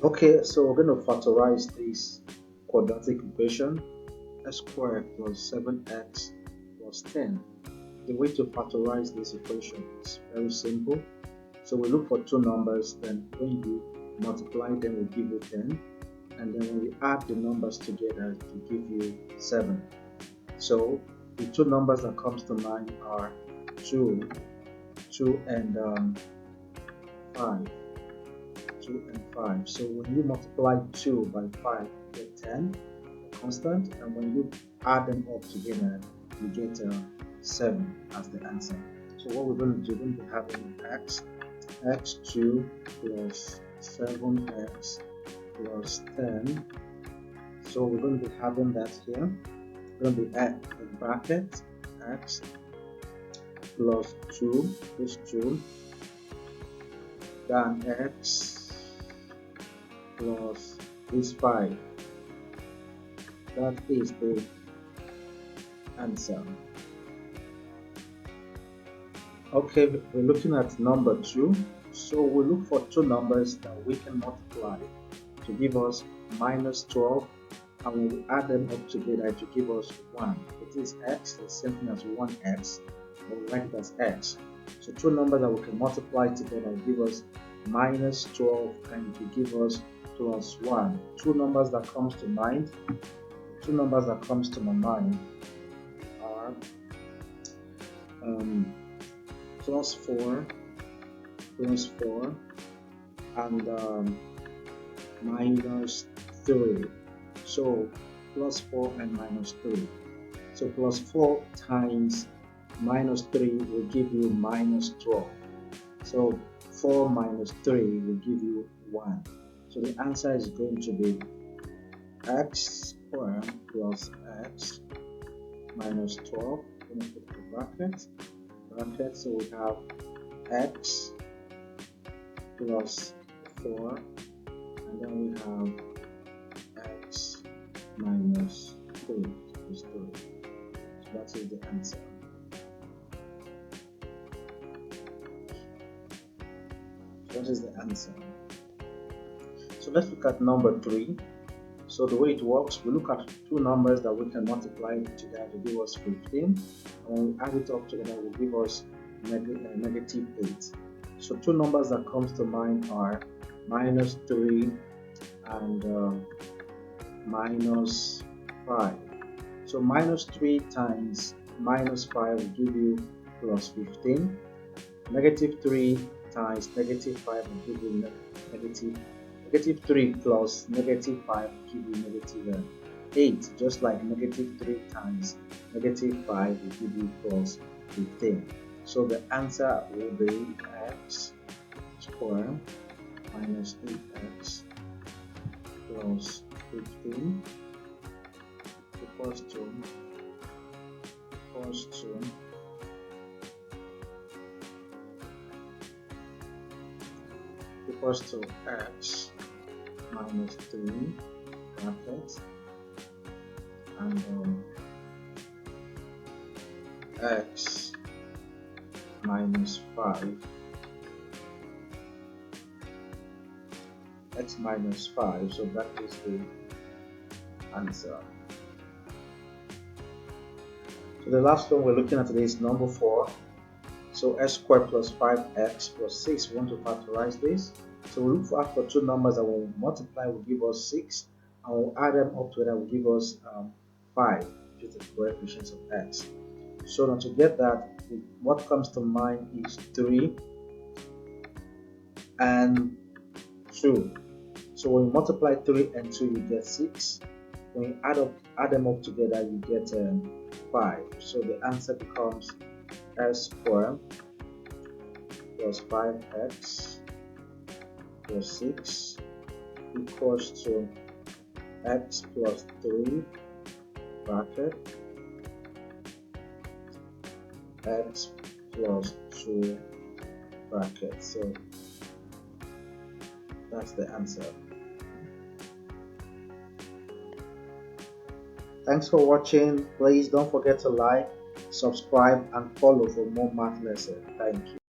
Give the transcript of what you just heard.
Okay, so we're going to factorize this quadratic equation, x squared plus 7x plus 10. The way to factorize this equation is very simple. So we look for two numbers, then when you multiply them, will give you 10. And then when we add the numbers together, it will give you 7. So the two numbers that comes to mind are 2 and 5. 2 and 5. So when you multiply 2 by 5, you get 10, constant, and when you add them up together, you get 7 as the answer. So what we're going to do, we're going to be having x2 plus 7x plus 10. So we're going to be having that here. We're going to be at the bracket x plus 2, this 2, then x plus this 5. That is the answer. Okay, we're looking at number 2. So we look for two numbers that we can multiply to give us minus 12, and when we add them up together to give us 1. It is x, the same thing as 1x, but we write it as x. So two numbers that we can multiply together give us minus 12 and to give us plus 1. Two numbers that comes to mind, are plus 4 and minus 3. So plus 4 and minus 3. So plus 4 times minus 3 will give you minus 12. So 4 minus 3 will give you 1. So the answer is going to be x squared plus x minus 12. I'm going to put the bracket. So we have x plus 4, and then we have x minus 3 is 3. So that is the answer. So let's look at number 3. So the way it works, we look at two numbers that we can multiply together to give us 15, and when we add it up together, it will give us negative 8. So two numbers that comes to mind are minus 3 and minus 5. So minus 3 times minus 5 will give you plus 15. Negative 3 times negative 5 will give you negative 3 plus negative 5 will give you negative 8. Just like negative 3 times negative 5 will give you plus 15. So the answer will be x squared minus 8x plus 15 equals to x minus 3 brackets and x minus 5, so that is the answer. So the last one we're looking at today is number 4. So x squared plus 5x plus 6, we want to factorize this. So we look for two numbers that will multiply will give us 6, and we'll add them up together will give us 5, which is the coefficients of x. So now to get that, what comes to mind is 3 and 2. So when you multiply 3 and 2, you get 6. When you add them up together, you get 5. So the answer becomes x squared plus 5x plus 6 equals to x plus 3 bracket x plus 2 bracket. So that's the answer. Thanks for watching. Please don't forget to like, subscribe and follow for more math lessons. Thank you.